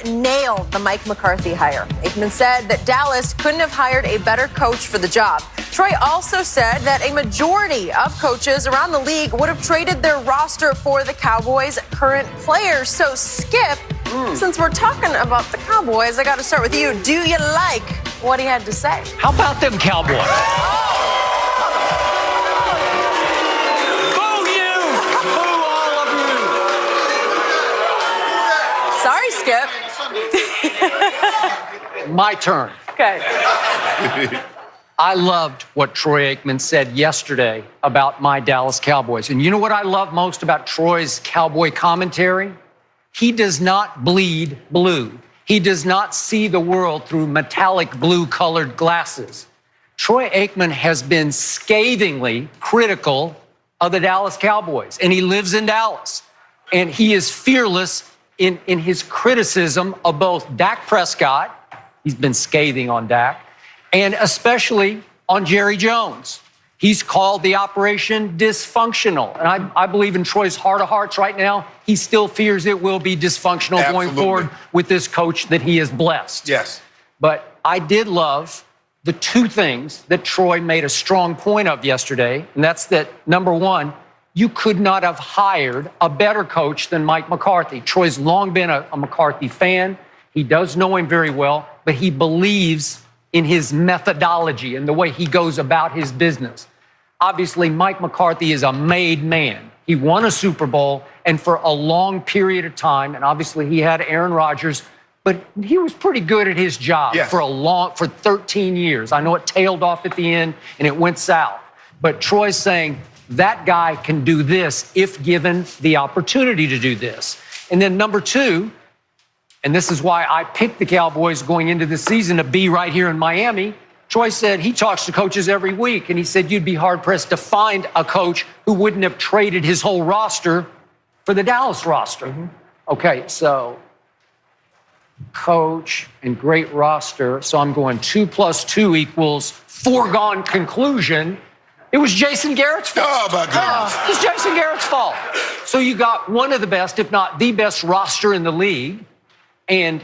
nailed the Mike McCarthy hire. Aikman said that Dallas couldn't have hired a better coach for the job. Troy also said that a majority of coaches around the league would have traded their roster for the Cowboys' current players. So, Skip, since we're talking about the Cowboys, I got to start with you. Do you like what he had to say? How about them Cowboys? Boo you! Boo all of you! Sorry, Skip. My turn. Okay. I loved what Troy Aikman said yesterday about my Dallas Cowboys. And you know what I love most about Troy's Cowboy commentary? He does not bleed blue. He does not see the world through metallic blue-colored glasses. Troy Aikman has been scathingly critical of the Dallas Cowboys, and he lives in Dallas. And he is fearless in his criticism of both Dak Prescott, he's been scathing on Dak, and especially on Jerry Jones. He's called the operation dysfunctional. And I believe in Troy's heart of hearts right now, he still fears it will be dysfunctional going forward with this coach that he has blessed. Yes. But I did love the two things that Troy made a strong point of yesterday, and that's that, number one, you could not have hired a better coach than Mike McCarthy. Troy's long been a McCarthy fan. He does know him very well, but he believes in his methodology and the way he goes about his business. Obviously, Mike McCarthy is a made man. He won a Super Bowl, and for a long period of time, and obviously he had Aaron Rodgers, but he was pretty good at his job for 13 years. I know it tailed off at the end and it went south. But Troy's saying that guy can do this if given the opportunity to do this. And then number two, and this is why I picked the Cowboys going into the season to be right here in Miami. Troy said he talks to coaches every week, and he said you'd be hard-pressed to find a coach who wouldn't have traded his whole roster for the Dallas roster. Okay, so coach and great roster. So I'm going 2 + 2 = foregone conclusion. It was Jason Garrett's fault. Oh, my goodness. It was Jason Garrett's fault. So you got one of the best, if not the best roster in the league. And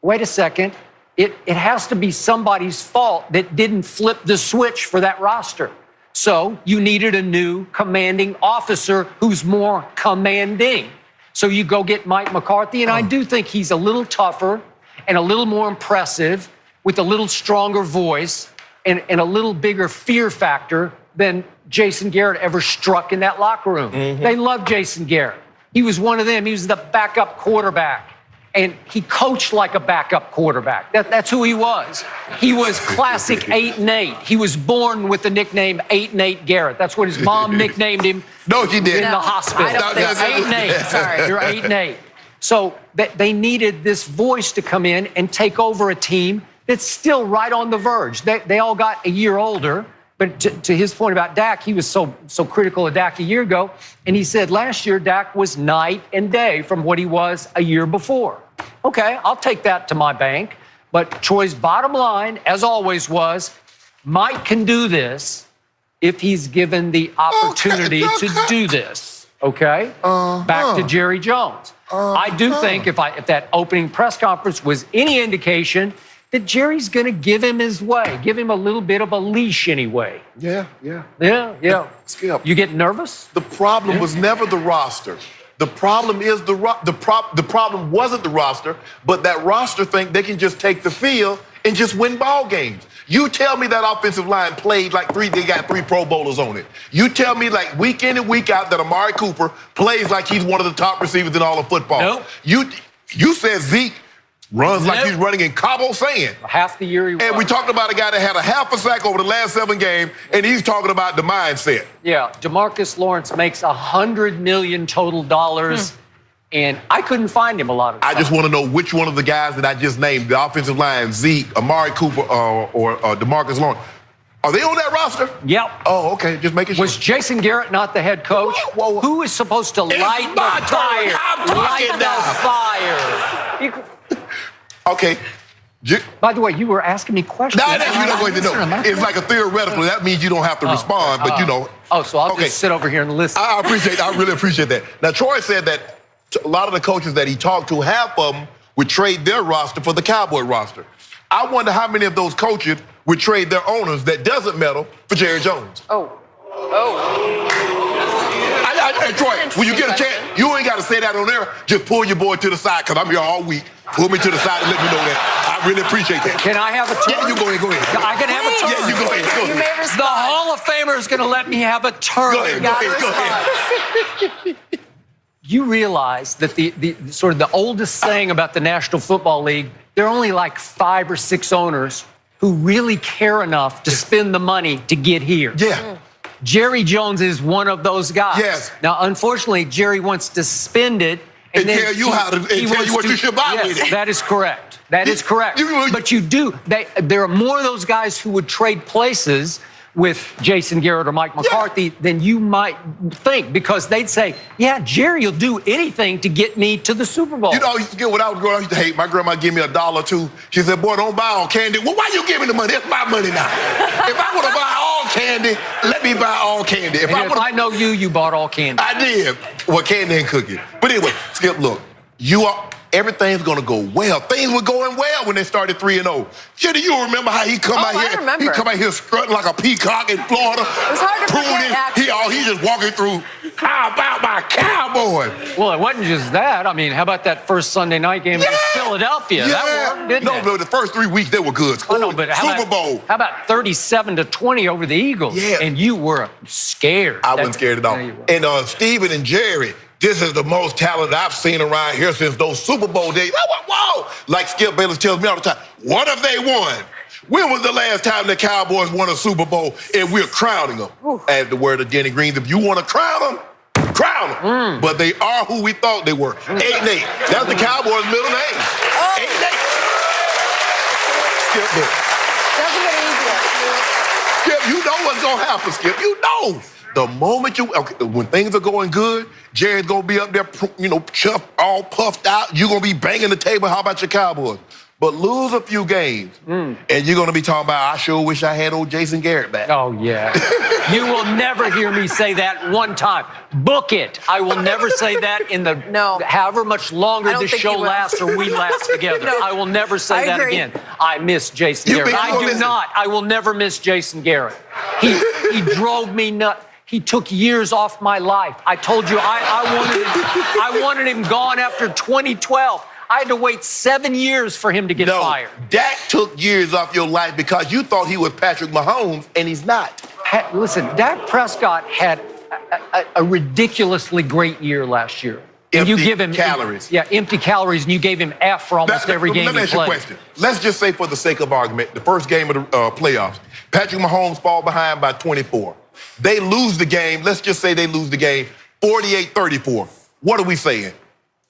wait a second, it has to be somebody's fault that didn't flip the switch for that roster. So you needed a new commanding officer who's more commanding. So you go get Mike McCarthy, and I do think he's a little tougher and a little more impressive with a little stronger voice and a little bigger fear factor than Jason Garrett ever struck in that locker room. They love Jason Garrett. He was one of them. He was the backup quarterback. And he coached like a backup quarterback. That's who he was. He was classic 8-8. He was born with the nickname 8-8 Garrett. That's what his mom nicknamed him. No, he didn't. In the hospital. 8-8. Sorry, you're 8-8. So they needed this voice to come in and take over a team that's still right on the verge. They all got a year older. But to his point about Dak, he was so critical of Dak a year ago. And he said last year Dak was night and day from what he was a year before. Okay, I'll take that to my bank. But Troy's bottom line, as always, was Mike can do this if he's given the opportunity to do this. Okay? Back to Jerry Jones. I do think if that opening press conference was any indication that Jerry's going to give him his way, give him a little bit of a leash anyway. Yeah. Skip. You get nervous? The problem was never the roster. The problem is the problem wasn't the roster, but that roster think they can just take the field and just win ball games. You tell me that offensive line played like they got 3 Pro Bowlers on it. You tell me like week in and week out that Amari Cooper plays like he's one of the top receivers in all of football. Nope. You said Zeke runs like he's running in Cabo sand. Half the year he was. And we talked about a guy that had a half a sack over the last 7 games, and he's talking about the mindset. Yeah, DeMarcus Lawrence makes $100 million total dollars, and I couldn't find him a lot of times. I just want to know which one of the guys that I just named, the offensive line, Zeke, Amari Cooper, or DeMarcus Lawrence, are they on that roster? Yep. Oh, okay, just making sure. Was Jason Garrett not the head coach? Whoa. Who is supposed to light the fire? Light the fire. Okay. By the way, you were asking me questions. No, you're not going to know. It's like a theoretical. That means you don't have to respond, but you know. Oh, so I'll just sit over here and listen. I really appreciate that. Now, Troy said that a lot of the coaches that he talked to, half of them would trade their roster for the Cowboy roster. I wonder how many of those coaches would trade their owners that doesn't meddle for Jerry Jones. Hey, Troy, when you get a chance, you ain't got to say that on there. Just pull your boy to the side, because I'm here all week. Pull me to the side and let me know that. I really appreciate that. Can I have a turn? Yeah, you go ahead. I can have a turn. Yeah, you go ahead. You may respond. The Hall of Famer is going to let me have a turn. Go ahead. You realize that the sort of the oldest saying about the National Football League, there are only like 5 or 6 owners who really care enough to spend the money to get here. Yeah. Jerry Jones is one of those guys. Yes. Now, unfortunately, Jerry wants to spend it and tell you what you should buy with it. That is correct. That is correct. But you do. There are more of those guys who would trade places with Jason Garrett or Mike McCarthy than you might think, because they'd say, yeah, Jerry will do anything to get me to the Super Bowl. You know, when I was growing up, I used to hate my grandma give me $1 or $2. She said, boy, don't buy all candy. Well, why you give me the money? It's my money now. If I want to buy all candy, let me buy all candy. If I know you bought all candy. I did. Well, candy and cookies. But anyway, Skip, look, everything's going to go well. Things were going well when they started 3-0. Shit, do you remember how he come out here? I remember. He come out here strutting like a peacock in Florida. It was hard to forget, actually. He just walking through, how about my Cowboys? Well, it wasn't just that. I mean, how about that first Sunday night game against Philadelphia? That worked, didn't it? No, the first 3 weeks, they were good. Oh, no, but Super Bowl. How about 37-20 over the Eagles? Yeah. And you were scared. I wasn't scared at all. And Steven and Jerry, this is the most talent I've seen around here since those Super Bowl days. Whoa! Like Skip Bayless tells me all the time, what have they won? When was the last time the Cowboys won a Super Bowl and we're crowning them? As the word of Jenny Green, if you want to crown them, crown them. But they are who we thought they were. 8-8. That's the Cowboys' middle name. 8-8. Skip Bayless. Doesn't get easier. Skip, you know what's going to happen, Skip. You know. The moment when things are going good, Jerry's going to be up there, all puffed out. You're going to be banging the table. How about your Cowboys? But lose a few games, and you're going to be talking about, I sure wish I had old Jason Garrett back. Oh, yeah. You will never hear me say that one time. Book it. I will never say that in the however much longer this show lasts or we last together. I will never say that again. I miss Jason Garrett. I do not. I will never miss Jason Garrett. He drove me nuts. He took years off my life. I told you I wanted him gone after 2012. I had to wait 7 years for him to get fired. Dak took years off your life because you thought he was Patrick Mahomes, and he's not. Listen, Dak Prescott had a ridiculously great year last year. And you give him calories. Empty calories, and you gave him F for almost every game he played. Let me ask you a question. Let's just say, for the sake of argument, the first game of the playoffs, Patrick Mahomes fall behind by 24. They lose the game. Let's just say they lose the game 48-34. What are we saying?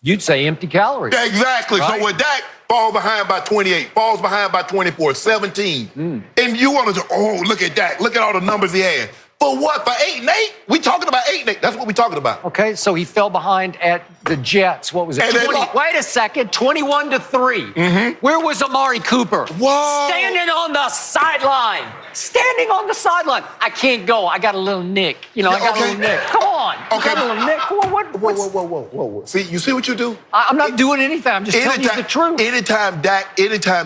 You'd say empty calories. Exactly. Right? So when Dak falls behind by 28, falls behind by 24, 17, and you want to, look at Dak. Look at all the numbers he had. For what? For 8-8? We talking about 8-8. That's what we talking about. Okay, so he fell behind at the Jets. What was it? 20, wait a second. 21-3. Where was Amari Cooper? Whoa. Standing on the sideline. Standing on the sideline. I can't go. I got a little nick. I got a little nick. Come on. Okay. I got a little nick. Come on. Whoa. See, you see what you do? I'm not doing anything. I'm just telling you the truth. Anytime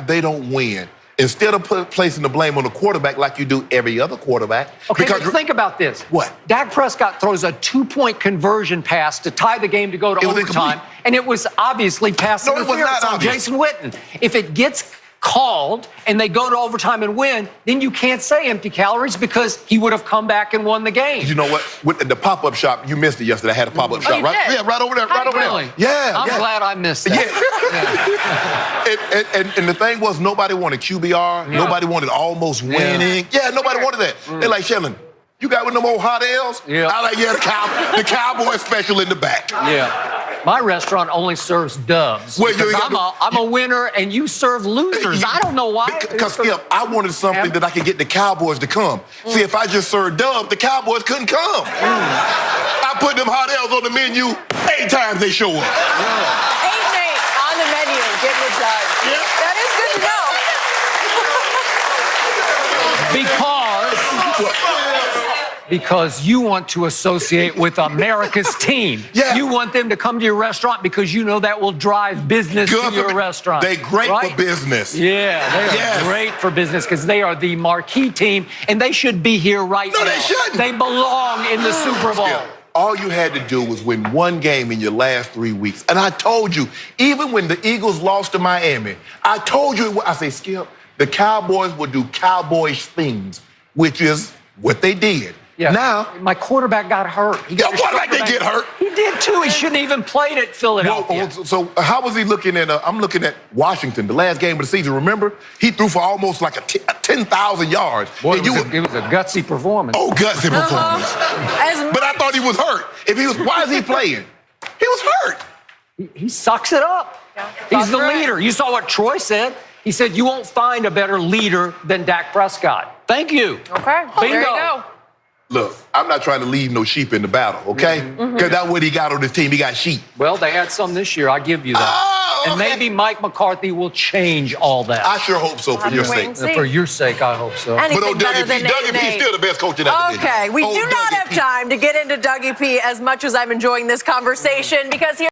they don't win, instead of placing the blame on the quarterback like you do every other quarterback. Okay, but think about this. What? Dak Prescott throws a 2-point conversion pass to tie the game to go to overtime, and it was obviously pass interference on Jason Witten. If it gets called and they go to overtime and win, then you can't say empty calories because he would have come back and won the game. You know what? With the pop-up shop, you missed it yesterday. I had a pop-up shop, right? Did? Yeah, right over there. Really? Yeah. I'm glad I missed that. Yeah. And the thing was, nobody wanted QBR. Yeah. Nobody wanted almost winning. Yeah, nobody wanted that. They're like, Shelton, you got one of them old hot L's? Yeah. I like, the Cowboy special in the back. Yeah. My restaurant only serves dubs. Well, I'm a winner, and you serve losers. I don't know why. Because, Skip, I wanted something that I could get the Cowboys to come. See, if I just served dubs, the Cowboys couldn't come. I put them hot L's on the menu 8 times they show up. 8-8 on the menu, getting it done. Yeah. That is good to know. Because you want to associate with America's team. Yeah. You want them to come to your restaurant because you know that will drive business to your restaurant. They're great right? for business. Yeah, they are great for business because they are the marquee team, and they should be here right now. No, they shouldn't. They belong in the Super Bowl. Skip, all you had to do was win one game in your last 3 weeks. And I told you, even when the Eagles lost to Miami, I told you, I say, Skip, the Cowboys will do Cowboys things, which is what they did. Yeah. Now, my quarterback got hurt. quarterback didn't get hurt. He did too. He shouldn't even played at Philadelphia. So how was he looking at? I'm looking at Washington, the last game of the season. Remember, he threw for almost like a 10,000 yards. Boy, it was a gutsy performance. Oh, gutsy performance. But I thought he was hurt. Why is he playing? He was hurt. He sucks it up. Yeah, He's the leader. You saw what Troy said. He said, you won't find a better leader than Dak Prescott. Thank you. Okay, Bingo. there you go. Look, I'm not trying to leave no sheep in the battle, okay? Because that's what he got on his team. He got sheep. Well, they had some this year. I give you that. Oh, okay. And maybe Mike McCarthy will change all that. I sure hope so for your sake. For your sake, I hope so. Anything better than Dougie P still the best coach in that division. Okay, we do not have time to get into Dougie P as much as I'm enjoying this conversation because he